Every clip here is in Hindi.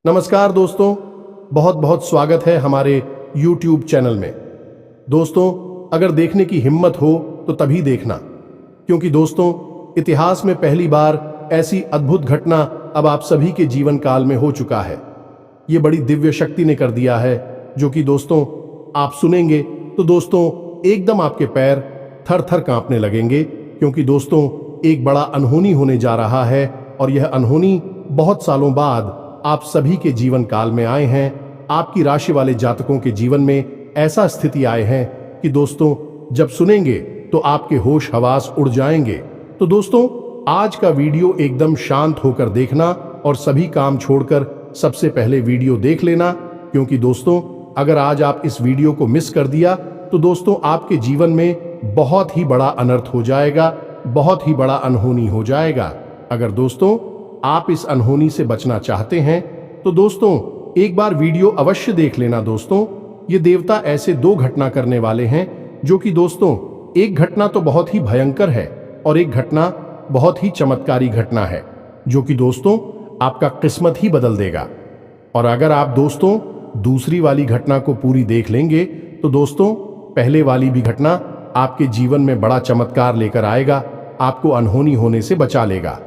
नमस्कार दोस्तों, बहुत बहुत स्वागत है हमारे YouTube चैनल में। दोस्तों, अगर देखने की हिम्मत हो तो तभी देखना, क्योंकि दोस्तों इतिहास में पहली बार ऐसी अद्भुत घटना अब आप सभी के जीवन काल में हो चुका है। ये बड़ी दिव्य शक्ति ने कर दिया है, जो कि दोस्तों आप सुनेंगे तो दोस्तों एकदम आपके पैर थर थर कांपने लगेंगे, क्योंकि दोस्तों एक बड़ा अनहोनी होने जा रहा है और यह अनहोनी बहुत सालों बाद आप सभी के जीवन काल में आए हैं। आपकी राशि वाले जातकों के जीवन में ऐसा स्थिति आए हैं कि दोस्तों जब सुनेंगे तो आपके होश हवास उड़ जाएंगे। तो दोस्तों आज का वीडियो एकदम शांत होकर देखना और सभी काम छोड़कर सबसे पहले वीडियो देख लेना, क्योंकि दोस्तों अगर आज आप इस वीडियो को मिस कर दिया तो दोस्तों आपके जीवन में बहुत ही बड़ा अनर्थ हो जाएगा, बहुत ही बड़ा अनहोनी हो जाएगा। अगर दोस्तों आप इस अनहोनी से बचना चाहते हैं तो दोस्तों एक बार वीडियो अवश्य देख लेना। दोस्तों ये देवता ऐसे दो घटना करने वाले हैं, जो कि दोस्तों एक घटना तो बहुत ही भयंकर है और एक घटना बहुत ही चमत्कारी घटना है, जो कि दोस्तों आपका किस्मत ही बदल देगा। और अगर आप दोस्तों दूसरी वाली घटना को पूरी देख लेंगे तो दोस्तों पहले वाली भी घटना आपके जीवन में बड़ा चमत्कार लेकर आएगा, आपको अनहोनी होने से बचा लेगा।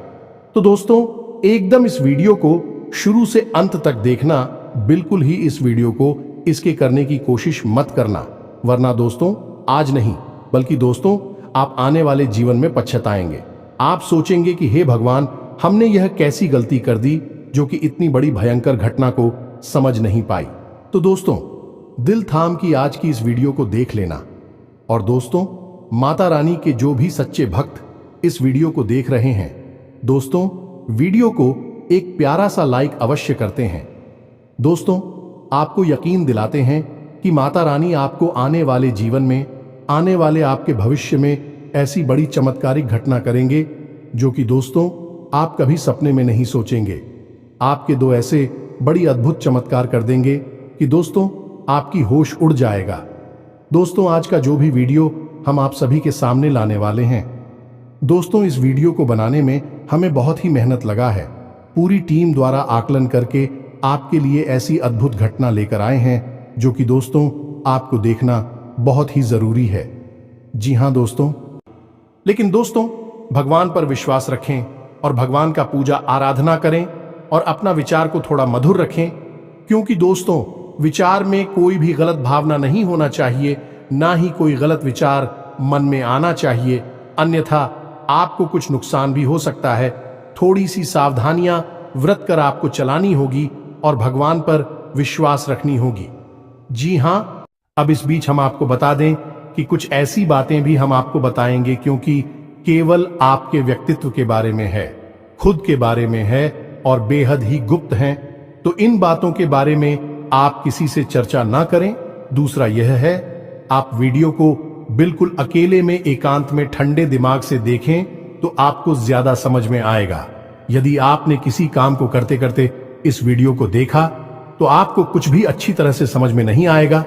तो दोस्तों एकदम इस वीडियो को शुरू से अंत तक देखना, बिल्कुल ही इस वीडियो को इसके करने की कोशिश मत करना, वरना दोस्तों आज नहीं बल्कि दोस्तों आप आने वाले जीवन में पछताएंगे। आप सोचेंगे कि हे भगवान, हमने यह कैसी गलती कर दी जो कि इतनी बड़ी भयंकर घटना को समझ नहीं पाई। तो दोस्तों दिल थाम की आज की इस वीडियो को देख लेना। और दोस्तों माता रानी के जो भी सच्चे भक्त इस वीडियो को देख रहे हैं, दोस्तों वीडियो को एक प्यारा सा लाइक अवश्य करते हैं। दोस्तों आपको यकीन दिलाते हैं कि माता रानी आपको आने वाले जीवन में, आने वाले आपके भविष्य में ऐसी बड़ी चमत्कारिक घटना करेंगे जो कि दोस्तों आप कभी सपने में नहीं सोचेंगे। आपके दो ऐसे बड़ी अद्भुत चमत्कार कर देंगे कि दोस्तों आपकी होश उड़ जाएगा। दोस्तों आज का जो भी वीडियो हम आप सभी के सामने लाने वाले हैं, दोस्तों इस वीडियो को बनाने में हमें बहुत ही मेहनत लगा है। पूरी टीम द्वारा आकलन करके आपके लिए ऐसी अद्भुत घटना लेकर आए हैं जो कि दोस्तों आपको देखना बहुत ही जरूरी है। जी हाँ दोस्तों, लेकिन दोस्तों भगवान पर विश्वास रखें और भगवान का पूजा आराधना करें और अपना विचार को थोड़ा मधुर रखें, क्योंकि दोस्तों विचार में कोई भी गलत भावना नहीं होना चाहिए, ना ही कोई गलत विचार मन में आना चाहिए, अन्यथा आपको कुछ नुकसान भी हो सकता है। थोड़ी सी सावधानियां व्रत कर आपको चलानी होगी और भगवान पर विश्वास रखनी होगी। जी हाँ, अब इस बीच हम आपको बता दें कि कुछ ऐसी बातें भी हम आपको बताएंगे क्योंकि केवल आपके व्यक्तित्व के बारे में है, खुद के बारे में है और बेहद ही गुप्त हैं। तो इन बातों के बारे में आप किसी से चर्चा ना करें। दूसरा यह है, आप वीडियो को बिल्कुल अकेले में एकांत में ठंडे दिमाग से देखें तो आपको ज्यादा समझ में आएगा। यदि आपने किसी काम को करते करते इस वीडियो को देखा तो आपको कुछ भी अच्छी तरह से समझ में नहीं आएगा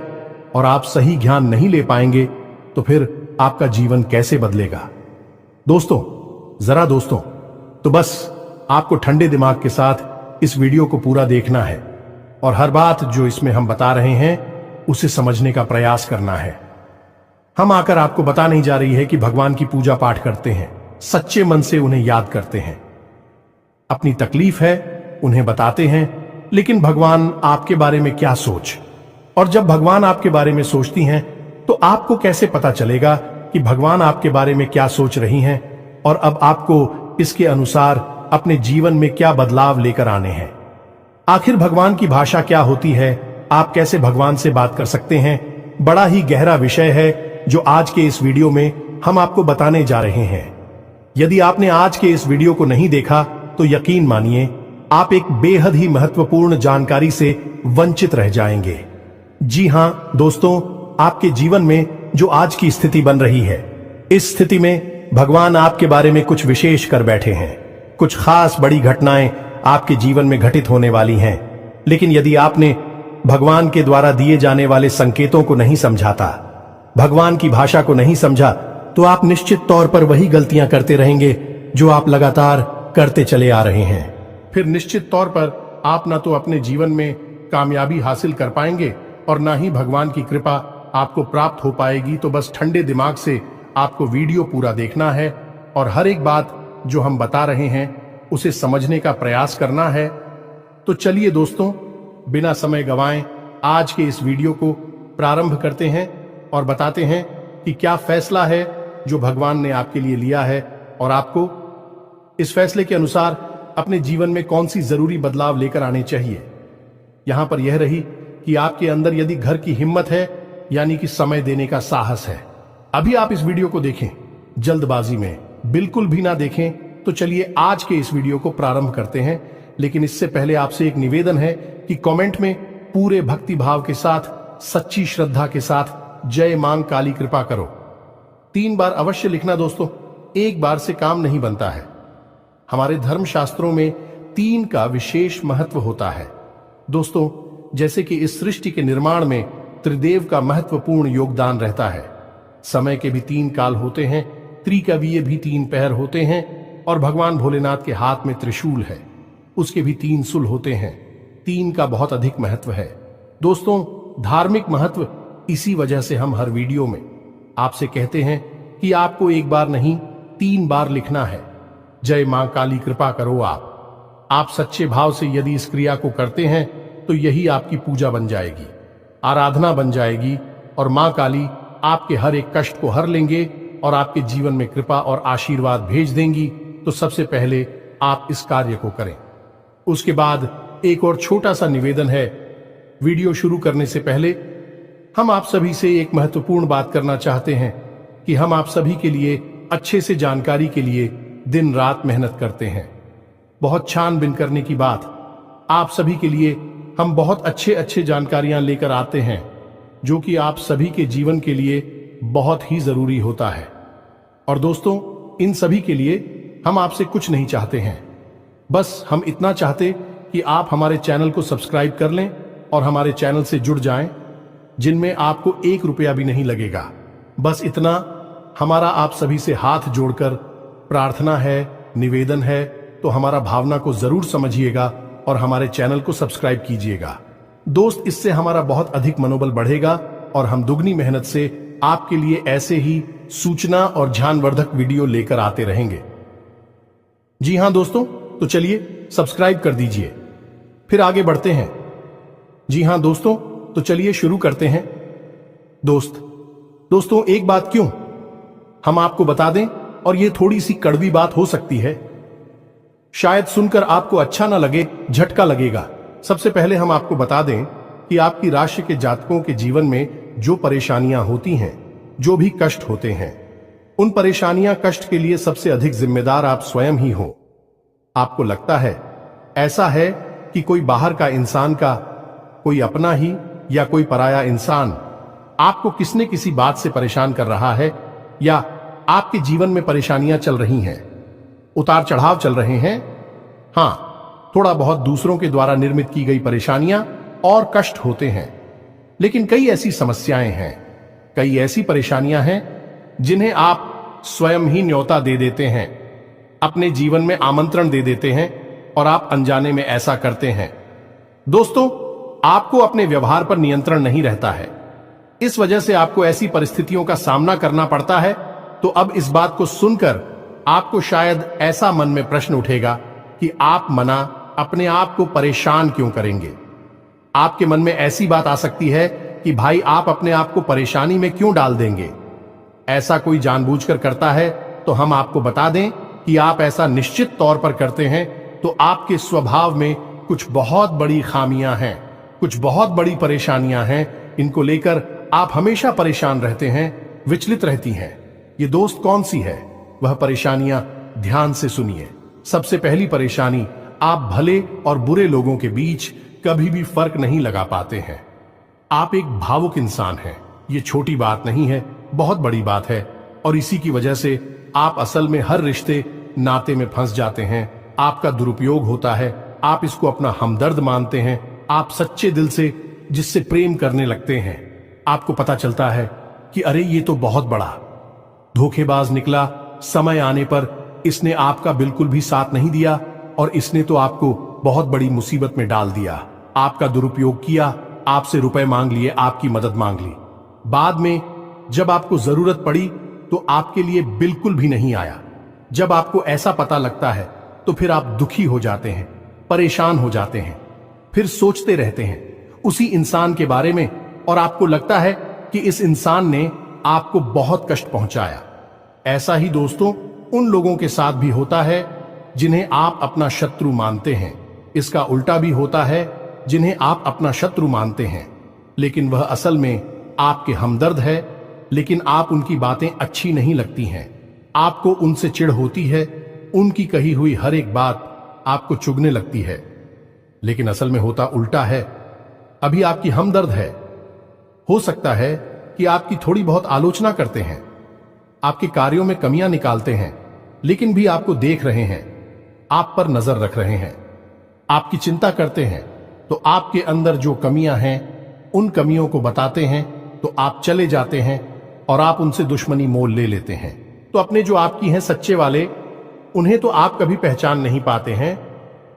और आप सही ज्ञान नहीं ले पाएंगे, तो फिर आपका जीवन कैसे बदलेगा। दोस्तों तो बस आपको ठंडे दिमाग के साथ इस वीडियो को पूरा देखना है और हर बात जो इसमें हम बता रहे हैं उसे समझने का प्रयास करना है। हम आकर आपको बता नहीं जा रही है कि भगवान की पूजा पाठ करते हैं, सच्चे मन से उन्हें याद करते हैं, अपनी तकलीफ है उन्हें बताते हैं, लेकिन भगवान आपके बारे में क्या सोच, और जब भगवान आपके बारे में सोचती हैं तो आपको कैसे पता चलेगा कि भगवान आपके बारे में क्या सोच रही हैं और अब आपको इसके अनुसार अपने जीवन में क्या बदलाव लेकर आने हैं। आखिर भगवान की भाषा क्या होती है, आप कैसे भगवान से बात कर सकते हैं, बड़ा ही गहरा विषय है जो आज के इस वीडियो में हम आपको बताने जा रहे हैं। यदि आपने आज के इस वीडियो को नहीं देखा तो यकीन मानिए आप एक बेहद ही महत्वपूर्ण जानकारी से वंचित रह जाएंगे। जी हाँ दोस्तों, आपके जीवन में जो आज की स्थिति बन रही है, इस स्थिति में भगवान आपके बारे में कुछ विशेष कर बैठे हैं। कुछ खास बड़ी घटनाएं आपके जीवन में घटित होने वाली हैं, लेकिन यदि आपने भगवान के द्वारा दिए जाने वाले संकेतों को नहीं समझाता, भगवान की भाषा को नहीं समझा, तो आप निश्चित तौर पर वही गलतियां करते रहेंगे जो आप लगातार करते चले आ रहे हैं। फिर निश्चित तौर पर आप ना तो अपने जीवन में कामयाबी हासिल कर पाएंगे और ना ही भगवान की कृपा आपको प्राप्त हो पाएगी। तो बस ठंडे दिमाग से आपको वीडियो पूरा देखना है और हर एक बात जो हम बता रहे हैं उसे समझने का प्रयास करना है। तो चलिए दोस्तों, बिना समय गंवाएं आज के इस वीडियो को प्रारंभ करते हैं और बताते हैं कि क्या फैसला है जो भगवान ने आपके लिए लिया है और आपको इस फैसले के अनुसार अपने जीवन में कौन सी जरूरी बदलाव लेकर आने चाहिए। यहां पर यह रही कि आपके अंदर यदि घर की हिम्मत है, यानी कि समय देने का साहस है। अभी आप इस वीडियो को देखें, जल्दबाजी में बिल्कुल भी ना देखें। तो चलिए आज के इस वीडियो को प्रारंभ करते हैं, लेकिन इससे पहले आपसे एक निवेदन है कि कमेंट में पूरे भक्ति भाव के साथ, सच्ची श्रद्धा के साथ जय मां काली कृपा करो 3 बार अवश्य लिखना दोस्तों, एक बार से काम नहीं बनता है। हमारे धर्म शास्त्रों में 3 का विशेष महत्व होता है दोस्तों। जैसे कि इस सृष्टि के निर्माण में त्रिदेव का महत्वपूर्ण योगदान रहता है। समय के भी 3 काल होते हैं, त्रिकवीय भी 3 पहर होते हैं और भगवान भोलेनाथ के हाथ में त्रिशूल है, उसके भी 3 सुल होते हैं। 3 का बहुत अधिक महत्व है दोस्तों। धार्मिक महत्व इसी वजह से हम हर वीडियो में आपसे कहते हैं कि आपको एक बार नहीं 3 बार लिखना है, जय मां काली कृपा करो। आप सच्चे भाव से यदि इस क्रिया को करते हैं तो यही आपकी पूजा बन जाएगी, आराधना बन जाएगी और मां काली आपके हर एक कष्ट को हर लेंगे और आपके जीवन में कृपा और आशीर्वाद भेज देंगी। तो सबसे पहले आप इस कार्य को करें। उसके बाद एक और छोटा सा निवेदन है। वीडियो शुरू करने से पहले हम आप सभी से एक महत्वपूर्ण बात करना चाहते हैं कि हम आप सभी के लिए अच्छे से जानकारी के लिए दिन रात मेहनत करते हैं। बहुत छानबीन करने की बात, आप सभी के लिए हम बहुत अच्छे जानकारियां लेकर आते हैं जो कि आप सभी के जीवन के लिए बहुत ही जरूरी होता है। और दोस्तों, इन सभी के लिए हम आपसे कुछ नहीं चाहते हैं, बस हम इतना चाहते कि आप हमारे चैनल को सब्सक्राइब कर लें और हमारे चैनल से जुड़ जाएं, जिनमें आपको 1 रुपया भी नहीं लगेगा। बस इतना हमारा आप सभी से हाथ जोड़कर प्रार्थना है, निवेदन है। तो हमारा भावना को जरूर समझिएगा और हमारे चैनल को सब्सक्राइब कीजिएगा दोस्त। इससे हमारा बहुत अधिक मनोबल बढ़ेगा और हम दुगनी मेहनत से आपके लिए ऐसे ही सूचना और ध्यानवर्धक वीडियो लेकर आते रहेंगे। जी हां दोस्तों, तो चलिए सब्सक्राइब कर दीजिए, फिर आगे बढ़ते हैं। जी हां दोस्तों, तो चलिए शुरू करते हैं। दोस्तों एक बात क्यों हम आपको बता दें, और ये थोड़ी सी कड़वी बात हो सकती है, शायद सुनकर आपको अच्छा ना लगे, झटका लगेगा। सबसे पहले हम आपको बता दें कि आपकी राशि के जातकों के जीवन में जो परेशानियां होती हैं, जो भी कष्ट होते हैं, उन परेशानियां कष्ट के लिए सबसे अधिक जिम्मेदार आप स्वयं ही हो। आपको लगता है ऐसा है कि कोई बाहर का इंसान का, कोई अपना ही या कोई पराया इंसान आपको किसने किसी बात से परेशान कर रहा है, या आपके जीवन में परेशानियां चल रही हैं, उतार चढ़ाव चल रहे हैं। हां, थोड़ा बहुत दूसरों के द्वारा निर्मित की गई परेशानियां और कष्ट होते हैं, लेकिन कई ऐसी समस्याएं हैं, कई ऐसी परेशानियां हैं जिन्हें आप स्वयं ही न्योता दे देते हैं, अपने जीवन में आमंत्रण दे देते हैं और आप अनजाने में ऐसा करते हैं। दोस्तों, आपको अपने व्यवहार पर नियंत्रण नहीं रहता है, इस वजह से आपको ऐसी परिस्थितियों का सामना करना पड़ता है। तो अब इस बात को सुनकर आपको शायद ऐसा मन में प्रश्न उठेगा कि आप मना अपने आप को परेशान क्यों करेंगे। आपके मन में ऐसी बात आ सकती है कि भाई आप अपने आप को परेशानी में क्यों डाल देंगे। ऐसा कोई जानबूझकर करता है तो हम आपको बता दें कि आप ऐसा निश्चित तौर पर करते हैं तो आपके स्वभाव में कुछ बहुत बड़ी खामियां हैं, कुछ बहुत बड़ी परेशानियां हैं। इनको लेकर आप हमेशा परेशान रहते हैं, विचलित रहती हैं। ये दोस्त कौन सी है वह परेशानियां, ध्यान से सुनिए। सबसे पहली परेशानी, आप भले और बुरे लोगों के बीच कभी भी फर्क नहीं लगा पाते हैं। आप एक भावुक इंसान हैं, ये छोटी बात नहीं है, बहुत बड़ी बात है। और इसी की वजह से आप असल में हर रिश्ते नाते में फंस जाते हैं। आपका दुरुपयोग होता है, आप इसको अपना हमदर्द मानते हैं, आप सच्चे दिल से जिससे प्रेम करने लगते हैं। आपको पता चलता है कि अरे ये तो बहुत बड़ा धोखेबाज निकला। समय आने पर इसने आपका बिल्कुल भी साथ नहीं दिया और इसने तो आपको बहुत बड़ी मुसीबत में डाल दिया, आपका दुरुपयोग किया, आपसे रुपए मांग लिए, आपकी मदद मांग ली। बाद में जब आपको जरूरत पड़ी तो आपके लिए बिल्कुल भी नहीं आया। जब आपको ऐसा पता लगता है तो फिर आप दुखी हो जाते हैं, परेशान हो जाते हैं, फिर सोचते रहते हैं उसी इंसान के बारे में और आपको लगता है कि इस इंसान ने आपको बहुत कष्ट पहुंचाया। ऐसा ही दोस्तों उन लोगों के साथ भी होता है जिन्हें आप अपना शत्रु मानते हैं। इसका उल्टा भी होता है, जिन्हें आप अपना शत्रु मानते हैं लेकिन वह असल में आपके हमदर्द है, लेकिन आप उनकी बातें अच्छी नहीं लगती हैं, आपको उनसे चिढ़ होती है, उनकी कही हुई हर एक बात आपको चुभने लगती है। लेकिन असल में होता उल्टा है। अभी आपकी हमदर्द है, हो सकता है कि आपकी थोड़ी बहुत आलोचना करते हैं, आपके कार्यों में कमियां निकालते हैं, लेकिन भी आपको देख रहे हैं, आप पर नजर रख रहे हैं, आपकी चिंता करते हैं, तो आपके अंदर जो कमियां हैं उन कमियों को बताते हैं, तो आप चले जाते हैं और आप उनसे दुश्मनी मोल ले लेते हैं। तो अपने जो आपकी हैं सच्चे वाले, उन्हें तो आप कभी पहचान नहीं पाते हैं,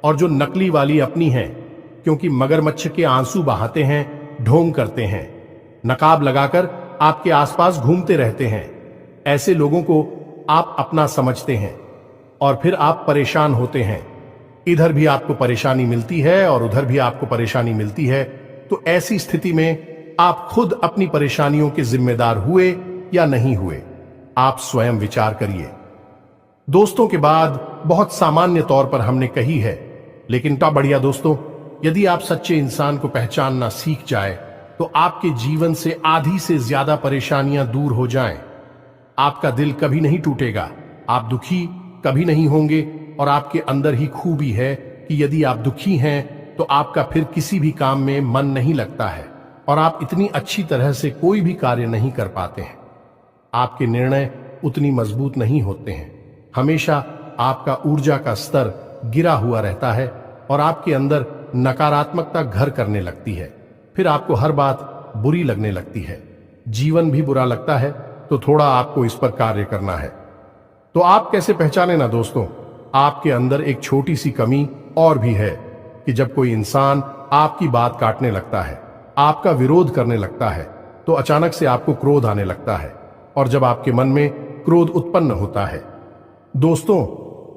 और जो नकली वाली अपनी हैं, क्योंकि मगरमच्छ के आंसू बहाते हैं, ढोंग करते हैं, नकाब लगाकर आपके आसपास घूमते रहते हैं, ऐसे लोगों को आप अपना समझते हैं और फिर आप परेशान होते हैं। इधर भी आपको परेशानी मिलती है और उधर भी आपको परेशानी मिलती है। तो ऐसी स्थिति में आप खुद अपनी परेशानियों के जिम्मेदार हुए या नहीं हुए, आप स्वयं विचार करिए। दोस्तों के बाद बहुत सामान्य तौर पर हमने कही है, लेकिन क्या बढ़िया दोस्तों, यदि आप सच्चे इंसान को पहचानना सीख जाए तो आपके जीवन से आधी से ज्यादा परेशानियां दूर हो जाएं। आपका दिल कभी नहीं टूटेगा, आप दुखी कभी नहीं होंगे, और आपके अंदर ही खूबी है कि यदि आप दुखी हैं तो आपका फिर किसी भी काम में मन नहीं लगता है और आप इतनी अच्छी तरह से कोई भी कार्य नहीं कर पाते हैं। आपके निर्णय उतनी मजबूत नहीं होते हैं, हमेशा आपका ऊर्जा का स्तर गिरा हुआ रहता है और आपके अंदर नकारात्मकता घर करने लगती है। फिर आपको हर बात बुरी लगने लगती है, जीवन भी बुरा लगता है, तो थोड़ा आपको इस पर कार्य करना है। तो आप कैसे पहचाने ना दोस्तों, आपके अंदर एक छोटी सी कमी और भी है कि जब कोई इंसान आपकी बात काटने लगता है, आपका विरोध करने लगता है, तो अचानक से आपको क्रोध आने लगता है, और जब आपके मन में क्रोध उत्पन्न होता है दोस्तों,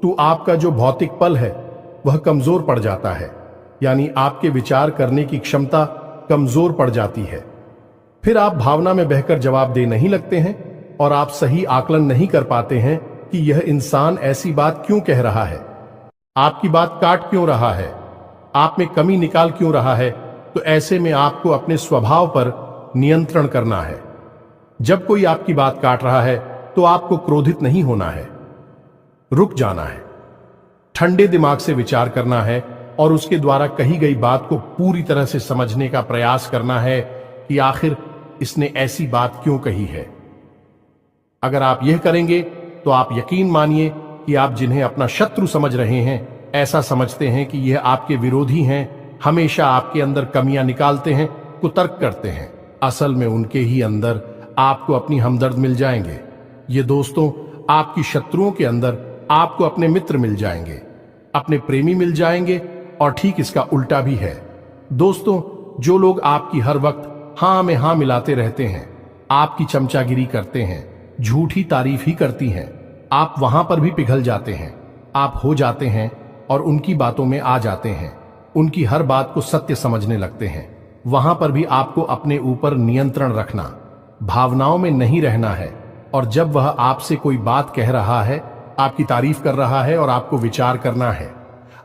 तो आपका जो भौतिक पल है वह कमजोर पड़ जाता है, यानी आपके विचार करने की क्षमता कमजोर पड़ जाती है। फिर आप भावना में बहकर जवाब दे नहीं लगते हैं और आप सही आकलन नहीं कर पाते हैं कि यह इंसान ऐसी बात क्यों कह रहा है, आपकी बात काट क्यों रहा है, आप में कमी निकाल क्यों रहा है। तो ऐसे में आपको अपने स्वभाव पर नियंत्रण करना है। जब कोई आपकी बात काट रहा है तो आपको क्रोधित नहीं होना है, रुक जाना है, ठंडे दिमाग से विचार करना है और उसके द्वारा कही गई बात को पूरी तरह से समझने का प्रयास करना है कि आखिर इसने ऐसी बात क्यों कही है। अगर आप यह करेंगे तो आप यकीन मानिए कि आप जिन्हें अपना शत्रु समझ रहे हैं, ऐसा समझते हैं कि यह आपके विरोधी हैं, हमेशा आपके अंदर कमियां निकालते हैं, कुतर्क करते हैं, असल में उनके ही अंदर आपको अपनी हमदर्द मिल जाएंगे। ये दोस्तों, आपकी शत्रुओं के अंदर आपको अपने मित्र मिल जाएंगे, अपने प्रेमी मिल जाएंगे, और ठीक इसका उल्टा भी है। दोस्तों, जो लोग आपकी हर वक्त हां में हां मिलाते रहते हैं, आपकी चमचागिरी करते हैं, झूठी तारीफ ही करती हैं, आप वहां पर भी पिघल जाते हैं, आप हो जाते हैं और उनकी बातों में आ जाते हैं, उनकी हर बात को सत्य समझने लगते हैं। वहां पर भी आपको अपने ऊपर नियंत्रण रखना, भावनाओं में नहीं रहना है, और जब वह आपसे कोई बात कह रहा है, आपकी तारीफ कर रहा है, और आपको विचार करना है।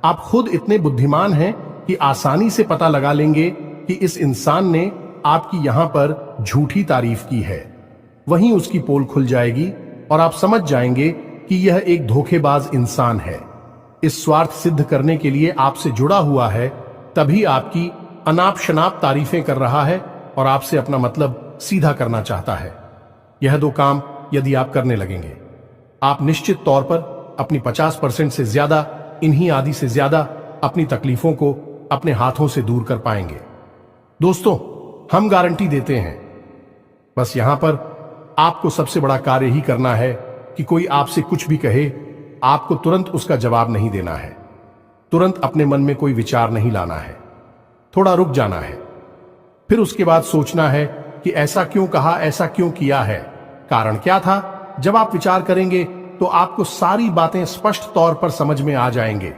आप खुद इतने बुद्धिमान हैं कि आसानी से पता लगा लेंगे कि इस इंसान ने आपकी यहां पर झूठी तारीफ की है, वहीं उसकी पोल खुल जाएगी और आप समझ जाएंगे कि यह एक धोखेबाज इंसान है, इस स्वार्थ सिद्ध करने के लिए आपसे जुड़ा हुआ है, तभी आपकी अनाप शनाप तारीफें कर रहा है और आपसे अपना मतलब सीधा करना चाहता है। यह दो काम यदि आप करने लगेंगे, आप निश्चित तौर पर अपनी 50% से ज्यादा, इन्हीं आदि से ज्यादा अपनी तकलीफों को अपने हाथों से दूर कर पाएंगे। दोस्तों, हम गारंटी देते हैं, बस यहां पर आपको सबसे बड़ा कार्य ही करना है कि कोई आपसे कुछ भी कहे, आपको तुरंत उसका जवाब नहीं देना है। तुरंत अपने मन में कोई विचार नहीं लाना है, थोड़ा रुक जाना है। फिर उसके बाद सोचना है कि ऐसा क्यों कहा, ऐसा क्यों किया है, कारण क्या था। जब आप विचार करेंगे तो आपको सारी बातें स्पष्ट तौर पर समझ में आ जाएंगे।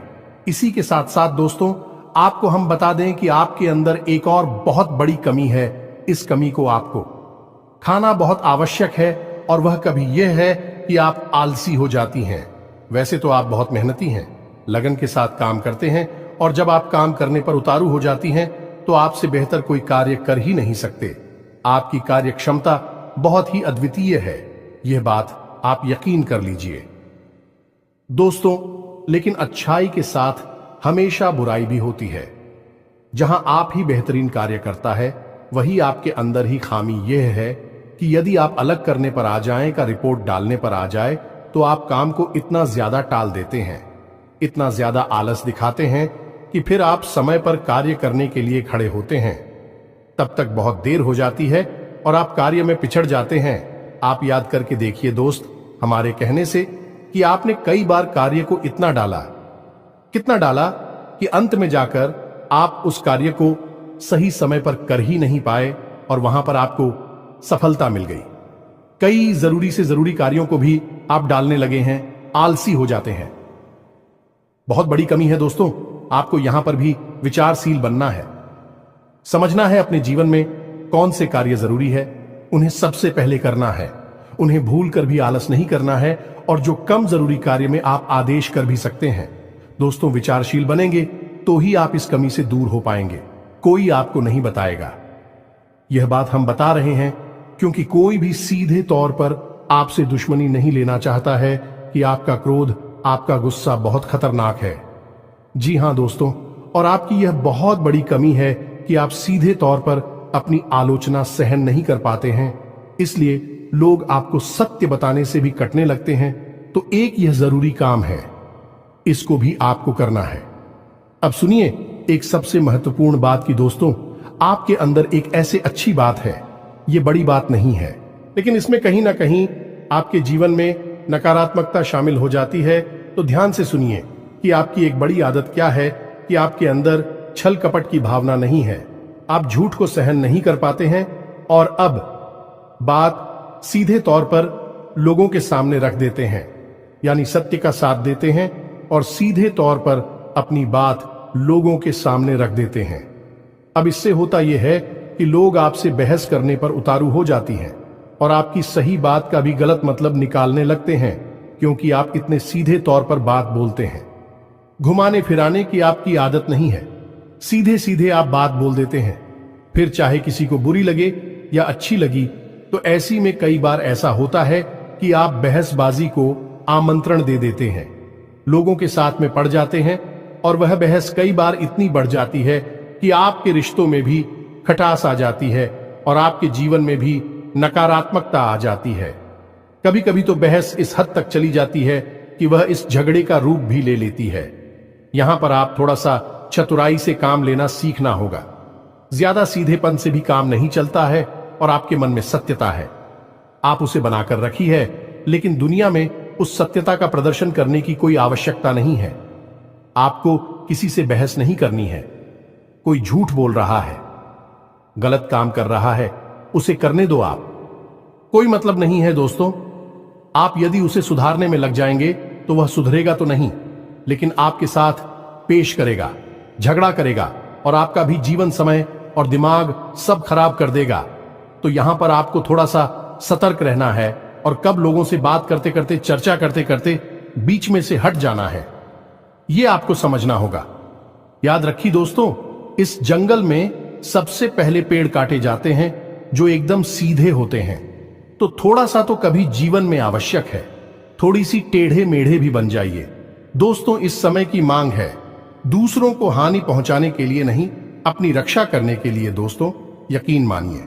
इसी के साथ साथ दोस्तों, आपको हम बता दें कि आपके अंदर एक और बहुत बड़ी कमी है। इस कमी को आपको खाना बहुत आवश्यक है, और वह कभी यह है कि आप आलसी हो जाती हैं। वैसे तो आप बहुत मेहनती हैं, लगन के साथ काम करते हैं, और जब आप काम करने पर उतारू हो जाती हैं तो आपसे बेहतर कोई कार्य कर ही नहीं सकते। आपकी कार्य क्षमता बहुत ही अद्वितीय है, यह बात आप यकीन कर लीजिए दोस्तों। लेकिन अच्छाई के साथ हमेशा बुराई भी होती है। जहां आप ही बेहतरीन कार्य करता है, वही आपके अंदर ही खामी यह है कि यदि आप अलग करने पर आ जाएं, का रिपोर्ट डालने पर आ जाए, तो आप काम को इतना ज्यादा टाल देते हैं, इतना ज्यादा आलस दिखाते हैं कि फिर आप समय पर कार्य करने के लिए खड़े होते हैं। तब तक बहुत देर हो जाती है और आप कार्य में पिछड़ जाते हैं। आप याद करके देखिए दोस्त, हमारे कहने से कि आपने कई बार कार्य को इतना डाला, कितना डाला कि अंत में जाकर आप उस कार्य को सही समय पर कर ही नहीं पाए, और वहां पर आपको सफलता मिल गई। कई जरूरी से जरूरी कार्यों को भी आप डालने लगे हैं, आलसी हो जाते हैं। बहुत बड़ी कमी है दोस्तों। आपको यहां पर भी विचारशील बनना है, समझना है अपने जीवन में कौन से कार्य जरूरी है, उन्हें सबसे पहले करना है, उन्हें भूल कर भी आलस नहीं करना है, और जो कम जरूरी कार्य में आप आदेश कर भी सकते हैं। दोस्तों, विचारशील बनेंगे तो ही आप इस कमी से दूर हो पाएंगे। कोई आपको नहीं बताएगा। यह बात हम बता रहे हैं क्योंकि कोई भी सीधे तौर पर आपसे दुश्मनी नहीं लेना चाहता है कि आपका क्रोध, आपका गुस्सा बहुत खतरनाक है। जी हां दोस्तों, और आपकी यह बहुत बड़ी कमी है कि आप सीधे तौर पर अपनी आलोचना सहन नहीं कर पाते हैं। इसलिए लोग आपको सत्य बताने से भी कटने लगते हैं। तो एक यह जरूरी काम है, इसको भी आपको करना है। अब सुनिए एक सबसे महत्वपूर्ण बात की दोस्तों, आपके अंदर एक ऐसे अच्छी बात है, ये बड़ी बात नहीं है, लेकिन इसमें कहीं ना कहीं आपके जीवन में नकारात्मकता शामिल हो जाती है। तो ध्यान से सुनिए कि आपकी एक बड़ी आदत क्या है कि आपके अंदर छल कपट की भावना नहीं है। आप झूठ को सहन नहीं कर पाते हैं, और अब बात सीधे तौर पर लोगों के सामने रख देते हैं, यानी सत्य का साथ देते हैं और सीधे तौर पर अपनी बात लोगों के सामने रख देते हैं। अब इससे होता यह है कि लोग आपसे बहस करने पर उतारू हो जाती हैं और आपकी सही बात का भी गलत मतलब निकालने लगते हैं, क्योंकि आप इतने सीधे तौर पर बात बोलते हैं। घुमाने फिराने की आपकी आदत नहीं है, सीधे सीधे आप बात बोल देते हैं। फिर चाहे किसी को बुरी लगे या अच्छी लगी, तो ऐसी में कई बार ऐसा होता है कि आप बहसबाजी को आमंत्रण दे देते हैं, लोगों के साथ में पड़ जाते हैं, और वह बहस कई बार इतनी बढ़ जाती है कि आपके रिश्तों में भी खटास आ जाती है और आपके जीवन में भी नकारात्मकता आ जाती है। कभी कभी तो बहस इस हद तक चली जाती है कि वह इस झगड़े का रूप भी ले लेती है। यहां पर आप थोड़ा सा चतुराई से काम लेना सीखना होगा। ज्यादा सीधेपन से भी काम नहीं चलता है, और आपके मन में सत्यता है, आप उसे बनाकर रखी है, लेकिन दुनिया में उस सत्यता का प्रदर्शन करने की कोई आवश्यकता नहीं है। आपको किसी से बहस नहीं करनी है। कोई झूठ बोल रहा है, गलत काम कर रहा है, उसे करने दो। आप कोई मतलब नहीं है दोस्तों। आप यदि उसे सुधारने में लग जाएंगे तो वह सुधरेगा तो नहीं, लेकिन आपके साथ पेश करेगा, झगड़ा करेगा, और आपका भी जीवन समय और दिमाग सब खराब कर देगा। तो यहां पर आपको थोड़ा सा सतर्क रहना है, और कब लोगों से बात करते करते, चर्चा करते करते बीच में से हट जाना है, यह आपको समझना होगा। याद रखिए दोस्तों, इस जंगल में सबसे पहले पेड़ काटे जाते हैं जो एकदम सीधे होते हैं। तो थोड़ा सा तो कभी जीवन में आवश्यक है, थोड़ी सी टेढ़े मेढ़े भी बन जाइए। दोस्तों, इस समय की मांग है, दूसरों को हानि पहुंचाने के लिए नहीं, अपनी रक्षा करने के लिए। दोस्तों, यकीन मानिए,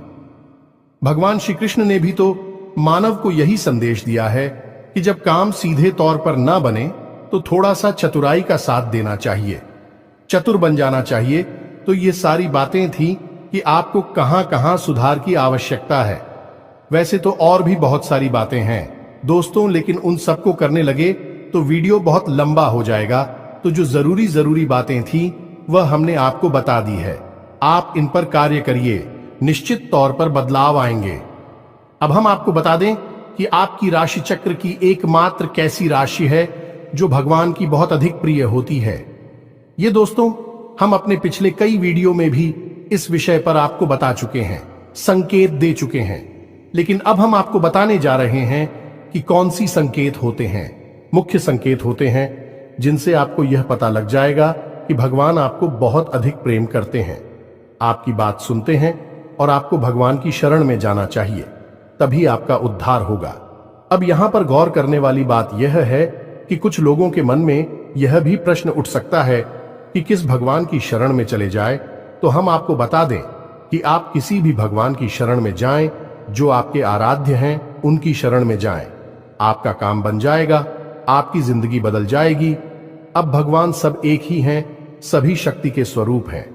भगवान श्री कृष्ण ने भी तो मानव को यही संदेश दिया है कि जब काम सीधे तौर पर ना बने तो थोड़ा सा चतुराई का साथ देना चाहिए, चतुर बन जाना चाहिए। तो ये सारी बातें थी कि आपको कहां कहां सुधार की आवश्यकता है। वैसे तो और भी बहुत सारी बातें हैं दोस्तों, लेकिन उन सबको करने लगे तो वीडियो बहुत लंबा हो जाएगा, तो जो जरूरी जरूरी बातें थी वह हमने आपको बता दी है। आप इन पर कार्य करिए, निश्चित तौर पर बदलाव आएंगे। अब हम आपको बता दें कि आपकी राशि चक्र की एकमात्र कैसी राशि है जो भगवान की बहुत अधिक प्रिय होती है। ये दोस्तों, हम अपने पिछले कई वीडियो में भी इस विषय पर आपको बता चुके हैं, संकेत दे चुके हैं, लेकिन अब हम आपको बताने जा रहे हैं कि कौन सी संकेत होते हैं। मुख्य संकेत होते हैं जिनसे आपको यह पता लग जाएगा कि भगवान आपको बहुत अधिक प्रेम करते हैं, आपकी बात सुनते हैं और आपको भगवान की शरण में जाना चाहिए, तभी आपका उद्धार होगा। अब यहां पर गौर करने वाली बात यह है कि कुछ लोगों के मन में यह भी प्रश्न उठ सकता है कि किस भगवान की शरण में चले जाए। तो हम आपको बता दें कि आप किसी भी भगवान की शरण में जाएं, जो आपके आराध्य हैं उनकी शरण में जाएं। आपका काम बन जाएगा, आपकी जिंदगी बदल जाएगी। अब भगवान सब एक ही हैं, सभी शक्ति के स्वरूप हैं,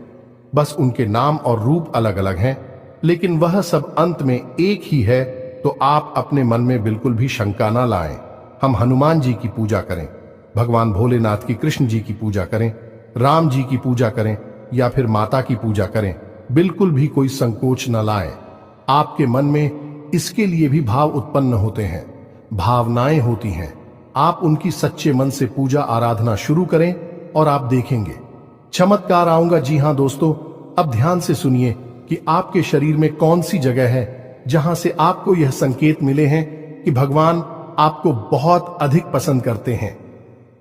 बस उनके नाम और रूप अलग अलग हैं, लेकिन वह सब अंत में एक ही है। तो आप अपने मन में बिल्कुल भी शंका ना लाएं। हम हनुमान जी की पूजा करें, भगवान भोलेनाथ की, कृष्ण जी की पूजा करें, राम जी की पूजा करें या फिर माता की पूजा करें, बिल्कुल भी कोई संकोच न लाएं। आपके मन में इसके लिए भी भाव उत्पन्न होते हैं, भावनाएं होती हैं। आप उनकी सच्चे मन से पूजा आराधना शुरू करें और आप देखेंगे चमत्कार आऊंगा। जी हां दोस्तों, अब ध्यान से सुनिए कि आपके शरीर में कौन सी जगह है जहां से आपको यह संकेत मिले हैं कि भगवान आपको बहुत अधिक पसंद करते हैं,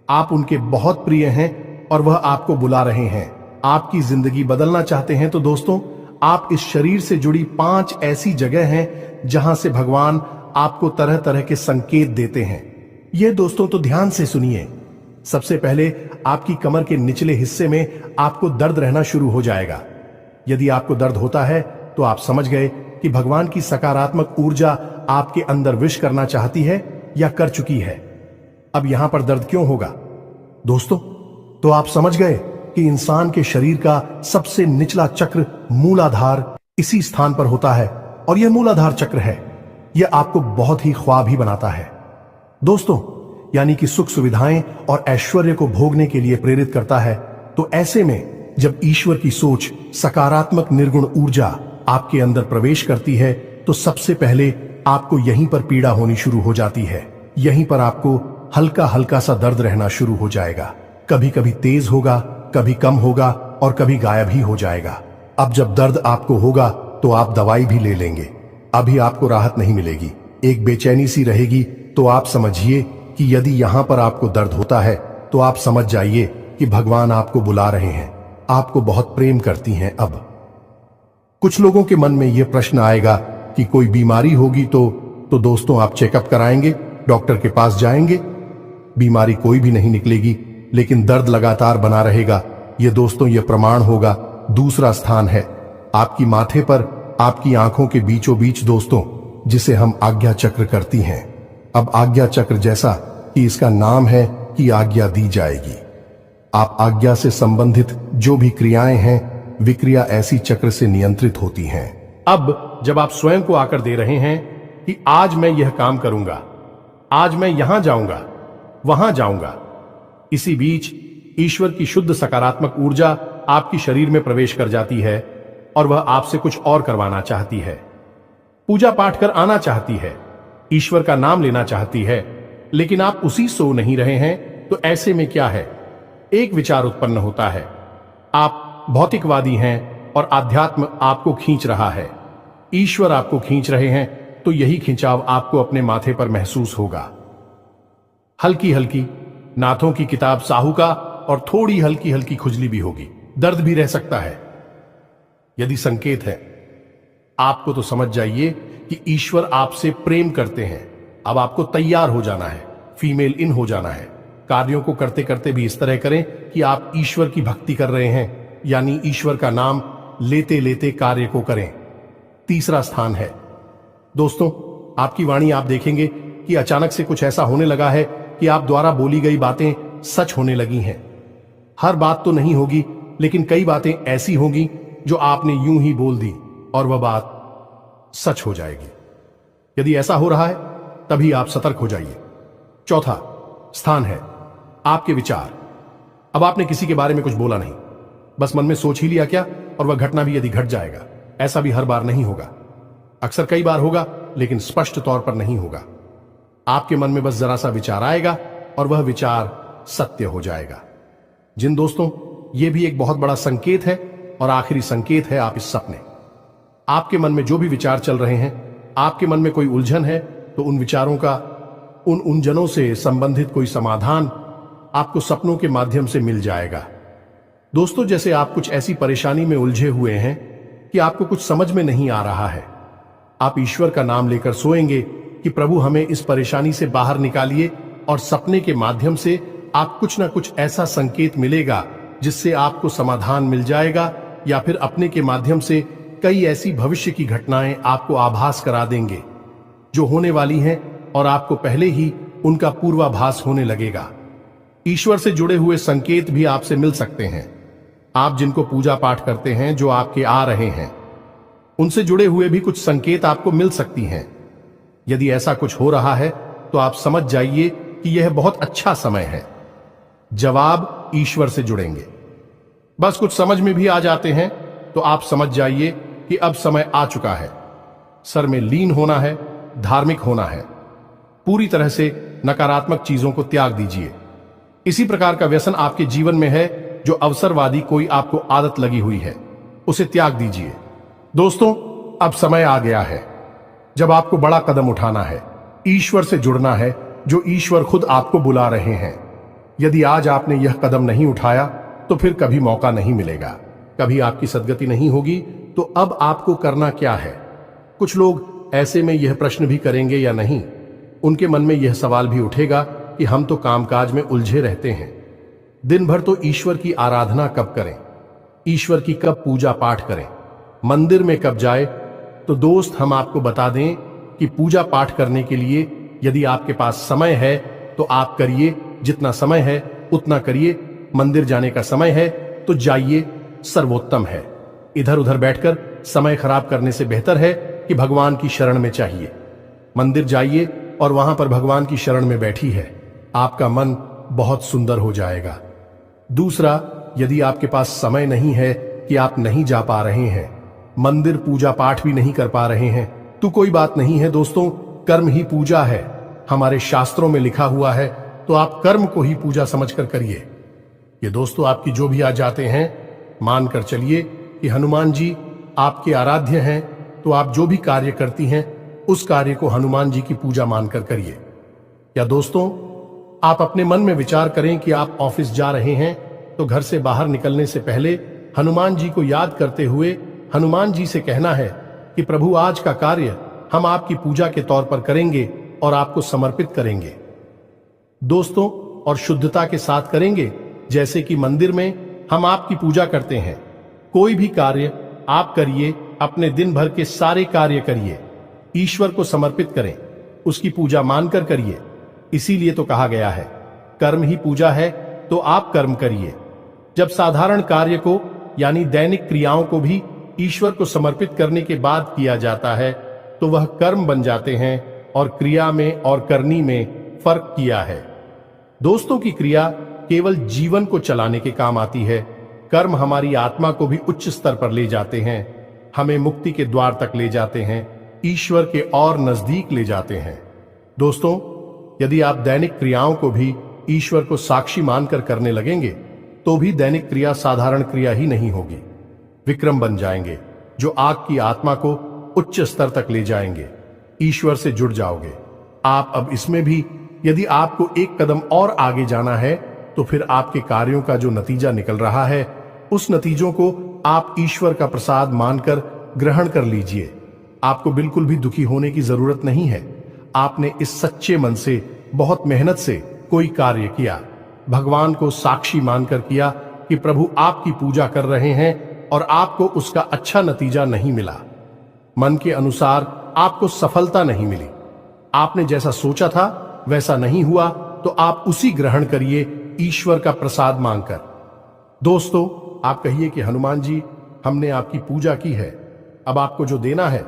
आप उनके बहुत प्रिय हैं और वह आपको बुला रहे हैं। आपकी जिंदगी बदलना चाहते हैं तो दोस्तों, आप इस शरीर से जुड़ी 5 ऐसी जगह हैं जहां से भगवान आपको तरह तरह के संकेत देते हैं। ये दोस्तों तो ध्यान से सुनिए। सबसे पहले आपकी कमर के निचले हिस्से में आपको दर्द रहना शुरू हो जाएगा। यदि आपको दर्द होता है तो आप समझ गए कि भगवान की सकारात्मक ऊर्जा आपके अंदर विश करना चाहती है या कर चुकी है। अब यहां पर दर्द क्यों होगा दोस्तों? तो आप समझ गए कि इंसान के शरीर का सबसे निचला चक्र मूलाधार इसी स्थान पर होता है, और यह मूलाधार चक्र है, यह आपको बहुत ही ख्वाब ही बनाता है दोस्तों, यानी कि सुख सुविधाएं और ऐश्वर्य को भोगने के लिए प्रेरित करता है। तो ऐसे में जब ईश्वर की सोच, सकारात्मक निर्गुण ऊर्जा आपके अंदर प्रवेश करती है तो सबसे पहले आपको यहीं पर पीड़ा होनी शुरू हो जाती है। यहीं पर आपको हल्का हल्का सा दर्द रहना शुरू हो जाएगा। कभी कभी तेज होगा, कभी कम होगा और कभी गायब ही हो जाएगा। अब जब दर्द आपको होगा तो आप दवाई भी ले लेंगे, अभी आपको राहत नहीं मिलेगी, एक बेचैनी सी रहेगी। तो आप समझिए कि यदि यहां पर आपको दर्द होता है तो आप समझ जाइए कि भगवान आपको बुला रहे हैं, आपको बहुत प्रेम करती हैं। अब कुछ लोगों के मन में यह प्रश्न आएगा कि कोई बीमारी होगी तो दोस्तों आप चेकअप कराएंगे, डॉक्टर के पास जाएंगे, बीमारी कोई भी नहीं निकलेगी, लेकिन दर्द लगातार बना रहेगा। यह दोस्तों यह प्रमाण होगा। दूसरा स्थान है आपकी माथे पर, आपकी आंखों के बीचों बीच दोस्तों, जिसे हम आज्ञा चक्र करती हैं। अब आज्ञा चक्र जैसा कि इसका नाम है कि आज्ञा दी जाएगी। आप आज्ञा से संबंधित जो भी क्रियाएं हैं, विक्रिया ऐसी चक्र से नियंत्रित होती हैं। अब जब आप स्वयं को आकर दे रहे हैं कि आज मैं यह काम करूंगा, आज मैं यहां जाऊंगा, वहां जाऊंगा, इसी बीच ईश्वर की शुद्ध सकारात्मक ऊर्जा आपकी शरीर में प्रवेश कर जाती है और वह आपसे कुछ और करवाना चाहती है, पूजा पाठ कर आना चाहती है, ईश्वर का नाम लेना चाहती है, लेकिन आप उसी सो नहीं रहे हैं। तो ऐसे में क्या है, एक विचार उत्पन्न होता है, आप भौतिकवादी हैं और आध्यात्म आपको खींच रहा है, ईश्वर आपको खींच रहे हैं, तो यही खिंचाव आपको अपने माथे पर महसूस होगा। हल्की हल्की नाथों की किताब साहू का और थोड़ी हल्की हल्की खुजली भी होगी, दर्द भी रह सकता है। यदि संकेत है आपको तो समझ जाइए कि ईश्वर आपसे प्रेम करते हैं। अब आपको तैयार हो जाना है, फीमेल इन हो जाना है। कार्यों को करते करते भी इस तरह करें कि आप ईश्वर की भक्ति कर रहे हैं, यानी ईश्वर का नाम लेते लेते कार्य को करें। तीसरा स्थान है दोस्तों आपकी वाणी। आप देखेंगे कि अचानक से कुछ ऐसा होने लगा है कि आप द्वारा बोली गई बातें सच होने लगी हैं। हर बात तो नहीं होगी, लेकिन कई बातें ऐसी होंगी जो आपने यूं ही बोल दी और वह बात सच हो जाएगी। यदि ऐसा हो रहा है तभी आप सतर्क हो जाइए। चौथा स्थान है आपके विचार। अब आपने किसी के बारे में कुछ बोला नहीं, बस मन में सोच ही लिया क्या, और वह घटना भी यदि घट जाएगा। ऐसा भी हर बार नहीं होगा, अक्सर कई बार होगा, लेकिन स्पष्ट तौर पर नहीं होगा। आपके मन में बस जरा सा विचार आएगा और वह विचार सत्य हो जाएगा। जिन दोस्तों, यह भी एक बहुत बड़ा संकेत है और आखिरी संकेत है आप इस सपने। आपके मन में जो भी विचार चल रहे हैं, आपके मन में कोई उलझन है, तो उन विचारों का, उन उलझनों से संबंधित कोई समाधान आपको सपनों के माध्यम से मिल जाएगा। दोस्तों, जैसे आप कुछ ऐसी परेशानी में उलझे हुए हैं कि आपको कुछ समझ में नहीं आ रहा है, आप ईश्वर का नाम लेकर सोएंगे कि प्रभु हमें इस परेशानी से बाहर निकालिए, और सपने के माध्यम से आप कुछ ना कुछ ऐसा संकेत मिलेगा जिससे आपको समाधान मिल जाएगा, या फिर अपने के माध्यम से कई ऐसी भविष्य की घटनाएं आपको आभास करा देंगे जो होने वाली हैं, और आपको पहले ही उनका पूर्वाभास होने लगेगा। ईश्वर से जुड़े हुए संकेत भी आपसे मिल सकते हैं। आप जिनको पूजा पाठ करते हैं, जो आपके आ रहे हैं, उनसे जुड़े हुए भी कुछ संकेत आपको मिल सकती हैं। यदि ऐसा कुछ हो रहा है तो आप समझ जाइए कि यह बहुत अच्छा समय है। जवाब ईश्वर से जुड़ेंगे। बस कुछ समझ में भी आ जाते हैं तो आप समझ जाइए कि अब समय आ चुका है। सर में लीन होना है, धार्मिक होना है। पूरी तरह से नकारात्मक चीजों को त्याग दीजिए। इसी प्रकार का व्यसन आपके जीवन में है जो अवसरवादी कोई आपको आदत लगी हुई है, उसे त्याग दीजिए। दोस्तों, अब समय आ गया है जब आपको बड़ा कदम उठाना है, ईश्वर से जुड़ना है, जो ईश्वर खुद आपको बुला रहे हैं। यदि आज आपने यह कदम नहीं उठाया तो फिर कभी मौका नहीं मिलेगा, कभी आपकी सद्गति नहीं होगी। तो अब आपको करना क्या है? कुछ लोग ऐसे में यह प्रश्न भी करेंगे या नहीं, उनके मन में यह सवाल भी उठेगा कि हम तो कामकाज में उलझे रहते हैं, दिन भर तो ईश्वर की आराधना कब करें, ईश्वर की कब पूजा पाठ करें, मंदिर में कब जाए। तो दोस्त, हम आपको बता दें कि पूजा पाठ करने के लिए यदि आपके पास समय है तो आप करिए, जितना समय है उतना करिए। मंदिर जाने का समय है तो जाइए, सर्वोत्तम है। इधर उधर बैठकर समय खराब करने से बेहतर है कि भगवान की शरण में चाहिए। मंदिर जाइए और वहां पर भगवान की शरण में बैठी है, आपका मन बहुत सुंदर हो जाएगा। दूसरा, यदि आपके पास समय नहीं है कि आप नहीं जा पा रहे हैं, मंदिर पूजा पाठ भी नहीं कर पा रहे हैं, तो कोई बात नहीं है दोस्तों, कर्म ही पूजा है। हमारे शास्त्रों में लिखा हुआ है, तो आप कर्म को ही पूजा समझकर करिए। ये दोस्तों, आपकी जो भी आ जाते हैं, मानकर चलिए कि हनुमान जी आपके आराध्य हैं, तो आप जो भी कार्य करती हैं उस कार्य को हनुमान जी की पूजा मानकर करिए। या दोस्तों, आप अपने मन में विचार करें कि आप ऑफिस जा रहे हैं, तो घर से बाहर निकलने से पहले हनुमान जी को याद करते हुए हनुमान जी से कहना है कि प्रभु, आज का कार्य हम आपकी पूजा के तौर पर करेंगे और आपको समर्पित करेंगे। दोस्तों, और शुद्धता के साथ करेंगे, जैसे कि मंदिर में हम आपकी पूजा करते हैं। कोई भी कार्य आप करिए, अपने दिन भर के सारे कार्य करिए, ईश्वर को समर्पित करें, उसकी पूजा मानकर करिए। इसीलिए तो कहा गया है, कर्म ही पूजा है, तो आप कर्म करिए। जब साधारण कार्य को, यानी दैनिक क्रियाओं को भी ईश्वर को समर्पित करने के बाद किया जाता है, तो वह कर्म बन जाते हैं, और क्रिया में और करनी में फर्क किया है। दोस्तों, की क्रिया केवल जीवन को चलाने के काम आती है, कर्म हमारी आत्मा को भी उच्च स्तर पर ले जाते हैं, हमें मुक्ति के द्वार तक ले जाते हैं, ईश्वर के और नजदीक ले जाते हैं। दोस्तों, यदि आप दैनिक क्रियाओं को भी ईश्वर को साक्षी मानकर करने लगेंगे, तो भी दैनिक क्रिया साधारण क्रिया ही नहीं होगी, विक्रम बन जाएंगे, जो आग की आत्मा को उच्च स्तर तक ले जाएंगे। ईश्वर से जुड़ जाओगे आप। अब इसमें भी यदि आपको एक कदम और आगे जाना है, तो फिर आपके कार्यों का जो नतीजा निकल रहा है, उस नतीजों को आप ईश्वर का प्रसाद मानकर ग्रहण कर लीजिए। आपको बिल्कुल भी दुखी होने की जरूरत नहीं है। आपने इस सच्चे मन से, बहुत मेहनत से कोई कार्य किया, भगवान को साक्षी मानकर किया कि प्रभु आपकी पूजा कर रहे हैं, और आपको उसका अच्छा नतीजा नहीं मिला, मन के अनुसार आपको सफलता नहीं मिली, आपने जैसा सोचा था वैसा नहीं हुआ, तो आप उसी ग्रहण करिए ईश्वर का प्रसाद मांगकर। दोस्तों, आप कहिए कि हनुमान जी, हमने आपकी पूजा की है, अब आपको जो देना है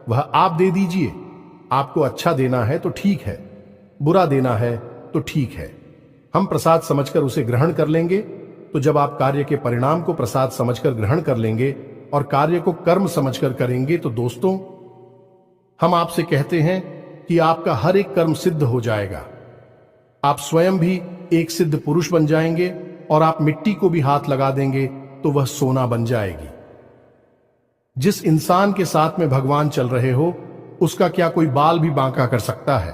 वह आप दे दीजिए। आपको अच्छा देना है तो ठीक है, बुरा देना है तो ठीक है, हम प्रसाद समझकर उसे ग्रहण कर लेंगे। तो जब आप कार्य के परिणाम को प्रसाद समझकर ग्रहण कर लेंगे और कार्य को कर्म समझकर करेंगे, तो दोस्तों हम आपसे कहते हैं कि आपका हर एक कर्म सिद्ध हो जाएगा। आप स्वयं भी एक सिद्ध पुरुष बन जाएंगे और आप मिट्टी को भी हाथ लगा देंगे तो वह सोना बन जाएगी। जिस इंसान के साथ में भगवान चल रहे हो, उसका क्या कोई बाल भी बांका कर सकता है?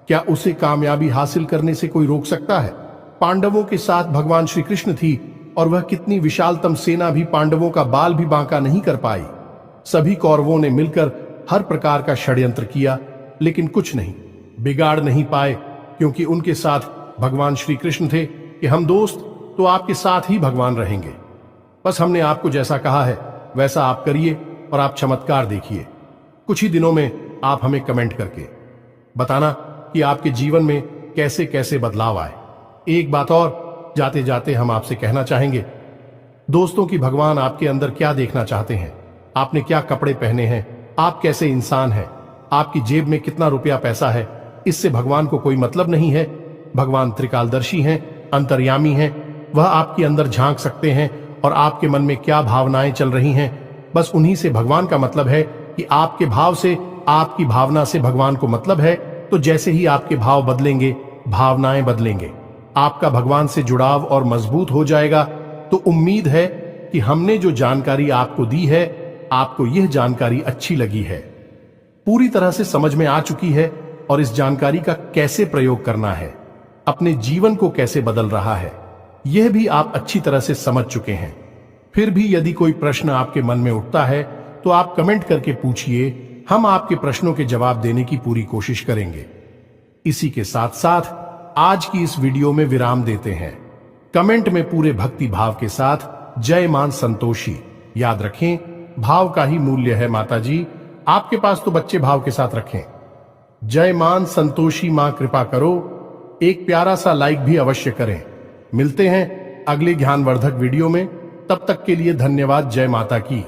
क्या उसे कामयाबी हासिल करने से कोई रोक सकता है? पांडवों के साथ भगवान श्री कृष्ण थी और वह कितनी विशालतम सेना भी पांडवों का बाल भी बांका नहीं कर पाई। सभी कौरवों ने मिलकर हर प्रकार का षड्यंत्र किया, लेकिन कुछ नहीं बिगाड़ नहीं पाए, क्योंकि उनके साथ भगवान श्री कृष्ण थे कि हम दोस्त तो आपके साथ ही भगवान रहेंगे। बस हमने आपको जैसा कहा है वैसा आप करिए और आप चमत्कार देखिए। कुछ ही दिनों में आप हमें कमेंट करके बताना कि आपके जीवन में कैसे कैसे बदलाव आए। एक बात और जाते जाते हम आपसे कहना चाहेंगे दोस्तों कि भगवान आपके अंदर क्या देखना चाहते हैं। आपने क्या कपड़े पहने हैं, आप कैसे इंसान हैं, आपकी जेब में कितना रुपया पैसा है, इससे भगवान को कोई मतलब नहीं है। भगवान त्रिकालदर्शी हैं, अंतर्यामी हैं, वह आपके अंदर झांक सकते हैं और आपके मन में क्या भावनाएं चल रही हैं, बस उन्हीं से भगवान का मतलब है कि आपके भाव से, आपकी भावना से भगवान को मतलब है। तो जैसे ही आपके भाव बदलेंगे, भावनाएं बदलेंगे, आपका भगवान से जुड़ाव और मजबूत हो जाएगा। तो उम्मीद है कि हमने जो जानकारी आपको दी है, आपको यह जानकारी अच्छी लगी है, पूरी तरह से समझ में आ चुकी है और इस जानकारी का कैसे प्रयोग करना है, अपने जीवन को कैसे बदल रहा है, यह भी आप अच्छी तरह से समझ चुके हैं। फिर भी यदि कोई प्रश्न आपके मन में उठता है तो आप कमेंट करके पूछिए, हम आपके प्रश्नों के जवाब देने की पूरी कोशिश करेंगे। इसी के साथ साथ आज की इस वीडियो में विराम देते हैं। कमेंट में पूरे भक्ति भाव के साथ जय मान संतोषी याद रखें, भाव का ही मूल्य है माता जी, आपके पास तो बच्चे भाव के साथ रखें। जय मान संतोषी मां कृपा करो, एक प्यारा सा लाइक भी अवश्य करें। मिलते हैं अगले ज्ञानवर्धक वीडियो में, तब तक के लिए धन्यवाद। जय माता की।